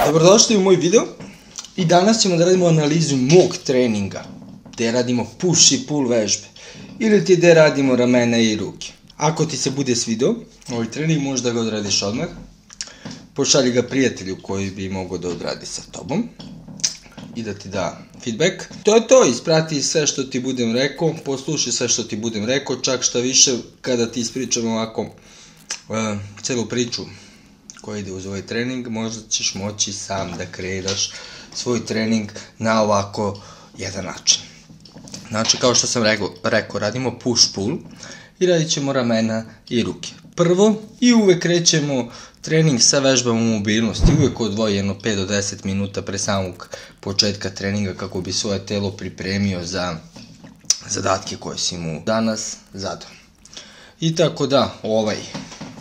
Dobrodošli u moj video i danas ćemo da radimo analizu mog treninga gde radimo push i pull vežbe ili ti gde radimo ramena i ruke. Ako ti se bude svidao ovaj trening, možda ga odradiš odmah, pošalji ga prijatelju koji bi mogao da odradi sa tobom i da ti da feedback. To je to, isprati sve što ti budem rekao, poslušaj sve što ti budem rekao, čak šta više kada ti ispričam ovako celu priču koja ide uz ovaj trening, možda ćeš moći sam da kreiraš svoj trening na ovako jedan način. Znači, kao što sam rekao, radimo push-pull i radit ćemo ramena i ruke. Prvo i uvek krećemo trening sa vežbama mobilnosti, uvek odvojeno 5 do 10 minuta pre samog početka treninga kako bi svoje telo pripremio za zadatke koje si mu danas zadao. I tako da, ovaj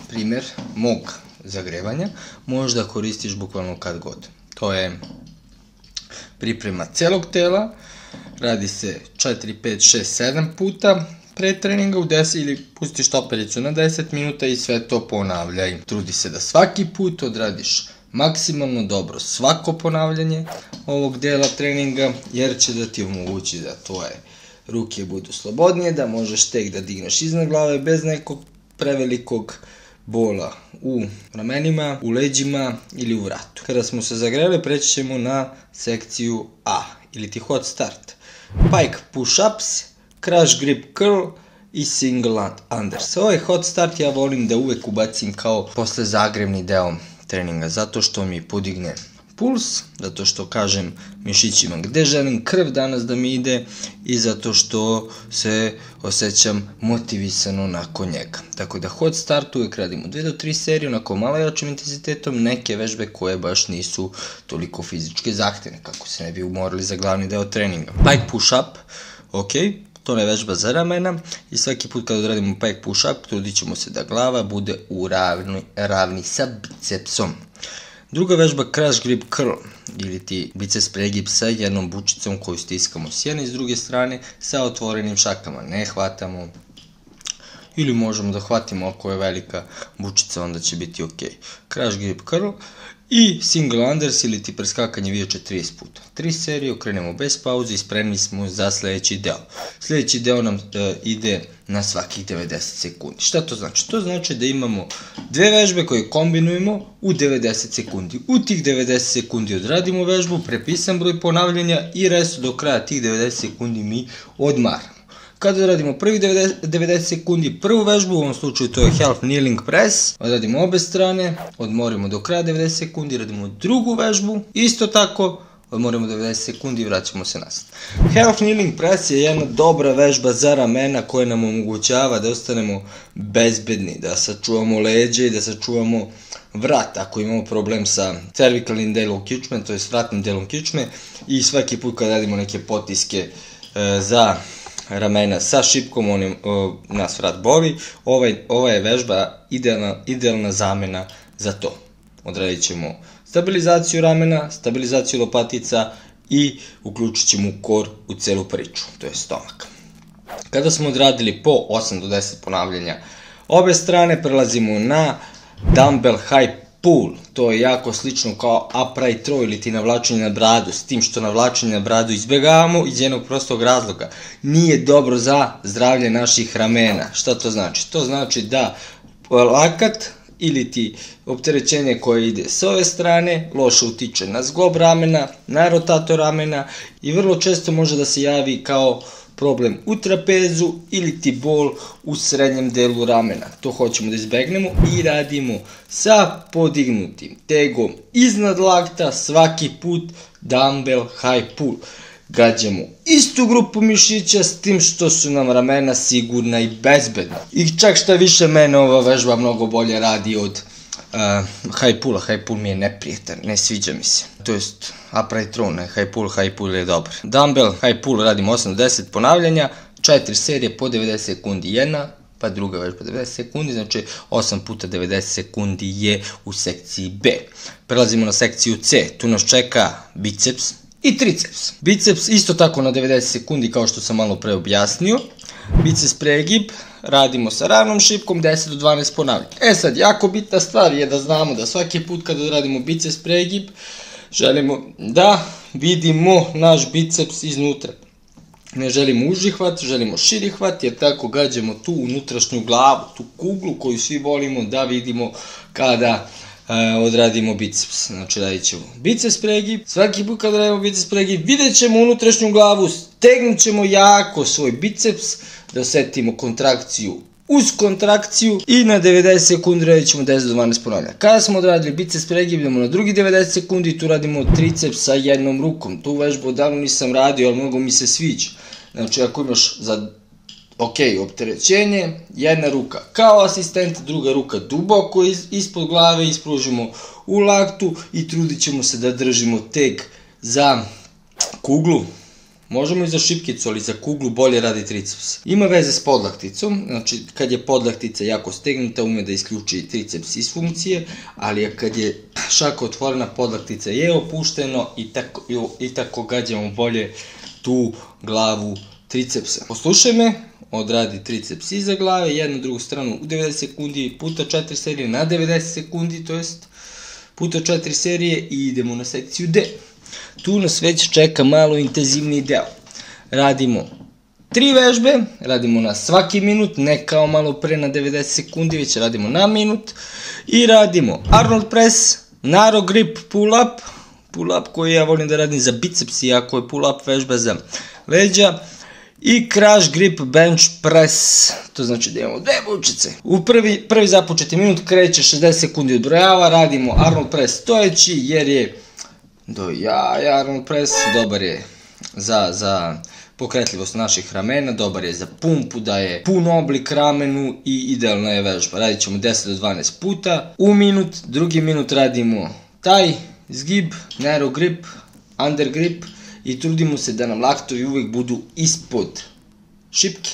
primjer mog zagrevanja možda koristiš bukvalno kad god. To je priprema celog tela, radi se 4, 5, 6, 7 puta pre treninga u 10 ili pustiš štopericu na 10 minuta i sve to ponavljaj. Trudi se da svaki put odradiš maksimalno dobro svako ponavljanje ovog dela treninga, jer će da ti omogući da tvoje ruke budu slobodnije, da možeš tek da digneš iznad glave bez nekog prevelikog bola u ramenima, u leđima ili u vratu. Kada smo se zagreli, preći ćemo na sekciju A ili ti hot start. Pike push-ups, crash grip curl i single unders. Ovaj hot start ja volim da uvek ubacim kao posle zagrevni deo treninga, zato što mi podigne puls, zato što kažem mišićima gde želim krv danas da mi ide i zato što se osjećam motivisano nakon njega. Tako da hot start uvek radimo 2 do 3 serije, onako malo jačim intenzitetom, neke vežbe koje baš nisu toliko fizičke zahtevne, kako se ne bi umorili za glavni deo treninga. Pike push up, ok, to je vežba za ramena i svaki put kada odradimo pike push up, trudit ćemo se da glava bude u ravni sa bicepsom. Druga vežba crash grip curl ili ti biceps pregib sa jednom bučicom koju stiskamo s jedne i s druge strane sa otvorenim šakama, ne hvatamo ili možemo da hvatimo ako je velika bučica, onda će biti ok. Crash grip curl i single unders ili ti preskakanje viječe 30 puta. 3 serije, okrenemo bez pauze i spremni smo za sljedeći deo. Sljedeći deo nam ide na svakih 90 sekundi. Šta to znači? To znači da imamo dve vežbe koje kombinujemo u 90 sekundi. U tih 90 sekundi odradimo vežbu, prepisan broj ponavljanja i resto do kraja tih 90 sekundi mi odmaramo. Kada radimo prvih 90 sekundi prvu vežbu, u ovom slučaju to je half kneeling press, odradimo obe strane, odmorimo do kraja 90 sekundi, radimo drugu vežbu, isto tako, odmorimo 90 sekundi i vraćamo se nazad. Half kneeling press je jedna dobra vežba za ramena koja nam omogućava da ostanemo bezbedni, da sačuvamo leđe i da sačuvamo vrat ako imamo problem sa cervikalnim delom kičme, to je vratnim delom kičme, i svaki put kad radimo neke potiske za ramena sa šipkom, nas vrat boli, ova je vežba idealna zamena za to. Odradit ćemo stabilizaciju ramena, stabilizaciju lopatica i uključit ćemo kor u celu priču, to je stomak. Kada smo odradili po 8 do 10 ponavljanja obe strane, prelazimo na dumbbell high pull. To je jako slično kao upright row ili ti navlačenje na bradu, s tim što navlačenje na bradu izbjegavamo iz jednog prostog razloga. Nije dobro za zdravlje naših ramena. Šta to znači? To znači da lakat ili ti opterećenje koje ide s ove strane loše utiče na zglob ramena, na rotator ramena i vrlo često može da se javi kao problem u trapezu ili ti bol u srednjem delu ramena. To hoćemo da izbegnemo i radimo sa podignutim tegom iznad lakta svaki put dumbbell high pull. Gađamo istu grupu mišića s tim što su nam ramena sigurna i bezbedna. I čak šta više, mene ova vežba mnogo bolje radi od high pulla. High pull mi je neprijatan, ne sviđa mi se. To jest upright row, ne high pull je dobar. Dumbbell high pull radimo 8 do 10 ponavljanja, 4 serije po 90 sekundi jedna, pa druga vežba 90 sekundi, znači 8 puta 90 sekundi je u sekciji B. Prelazimo na sekciju C, tu nas čeka biceps i triceps. Biceps isto tako na 90 sekundi kao što sam malo pre objasnio. Biceps pregib radimo sa ravnom šipkom 10 do 12 ponavljanja. Sad, jako bitna stvar je da znamo da svaki put kada radimo biceps pregib, Želimo da vidimo naš biceps iznutra. Ne želimo uži hvat, želimo širi hvat, jer tako gađamo tu unutrašnju glavu, tu kuglu koju svi volimo da vidimo kada odradimo biceps. Znači radit ćemo biceps pregib, svaki put kada radimo biceps pregib vidjet ćemo unutrašnju glavu, stegnut ćemo jako svoj biceps, da osetimo kontrakciju uz kontrakciju i na 90 sekundi radit ćemo 10 do 12 ponavljanja. Kada smo odradili biceps pregib, idemo na drugi 90 sekundi i tu radimo triceps sa jednom rukom. Tu vežbu odavno nisam radio, ali mnogo mi se sviđa. Znači ako imaš za opterećenje, jedna ruka kao asistent, druga ruka duboko ispod glave, ispružimo u laktu i trudit ćemo se da držimo teg za kuglu. Možemo i za šipkicu, ali za kuglu bolje radi triceps. Ima veze s podlakticom, znači kad je podlaktica jako stegnuta ume da isključi triceps iz funkcije, ali kad je šaka otvorena podlaktica je opušteno i tako gađamo bolje tu glavu tricepsa. Poslušaj me, odradi triceps iza glave, jednu drugu stranu u 90 sekundi puta 4 serije na 90 sekundi, to jest puta 4 serije i idemo na sekciju D. Tu nas već čeka malo intenzivniji deo. Radimo 3 vežbe, radimo na svaki minut, ne kao malo pre na 90 sekundi, već radimo na minut. I radimo Arnold press, narrow grip pull up koji ja volim da radim za biceps, iako je pull up vežba za leđa. I crash grip bench press, to znači da imamo 2 bučice. U prvi započeti minut kreće 60 sekundi odbrojava, radimo Arnold press stojeći jer je Arnold press dobar je za pokretljivost naših ramena, dobar je za pumpu, daje pun oblik ramenu i idealna je vežba. Radit ćemo 10 do 12 puta u minut, drugi minut radimo taj zgib, narrow grip, under grip i trudimo se da nam laktovi uvijek budu ispod šipke.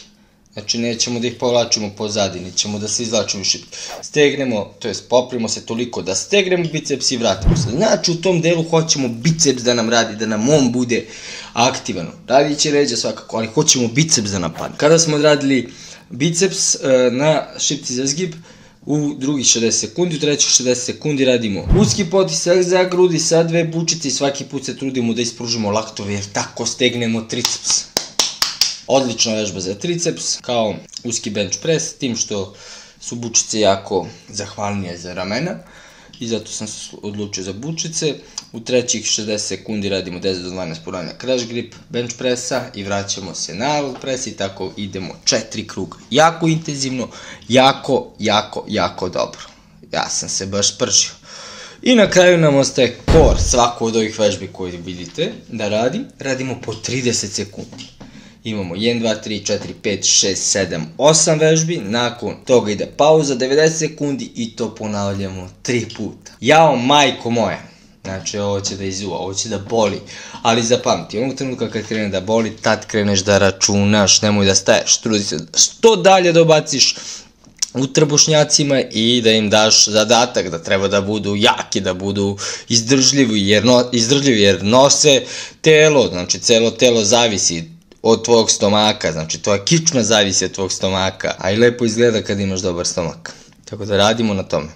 Znači nećemo da ih povlačimo pozadi, nećemo da se izvlačimo iz šipke. Stegnemo, to jest poprimo se toliko da stegnemo biceps i vratimo se. Znači u tom delu hoćemo biceps da nam radi, da nam on bude aktivan. Radit će leđa svakako, ali hoćemo biceps da nam padne. Kada smo odradili biceps na šipci za zgib, u drugih 60 sekundi, u trećih 60 sekundi radimo uski potisak za grudi sa 2 bučice i svaki put se trudimo da ispružimo laktove jer tako stegnemo triceps. Odlična vežba za triceps, kao uski bench press, tim što su bučice jako zahvalnije za ramena i zato sam se odlučio za bučice. U trećih 60 sekundi radimo 10 do 12 ponavljanja crash grip bench pressa i vraćamo se na Arnold press i tako idemo 4 kruga. Jako intenzivno, jako dobro. Ja sam se baš pržio. I na kraju nam ostaje core svaku od ovih vežbi koje vidite da radimo po 30 sekundi. Imamo 1, 2, 3, 4, 5, 6, 7, 8 vežbi, nakon toga ide pauza 90 sekundi i to ponavljamo 3 puta. Jao majko moja, znači ovo će da izuva, ovo će da boli, ali zapamti, onog trenutka kad krene da boli, tad kreneš da računaš, nemoj da staješ, trudi se što dalje dobaciš u trbušnjacima i da im daš zadatak da treba da budu jaki, da budu izdržljivi jer nose telo, znači celo telo zavisi od tvojeg stomaka, znači tvoja kičma zavisi od tvojeg stomaka, a i lepo izgleda kad imaš dobar stomak. Tako da radimo na tome.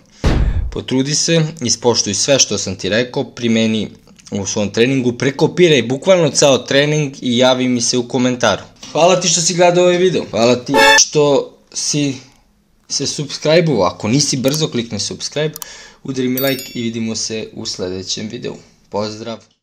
Potrudi se, ispoštuj sve što sam ti rekao, primeni u svom treningu, prekopiraj bukvalno ceo trening i javi mi se u komentaru. Hvala ti što si gledao ovaj video, hvala ti što si se subscribe-uo, ako nisi brzo klikni subscribe, udari mi like i vidimo se u sledećem videu. Pozdrav!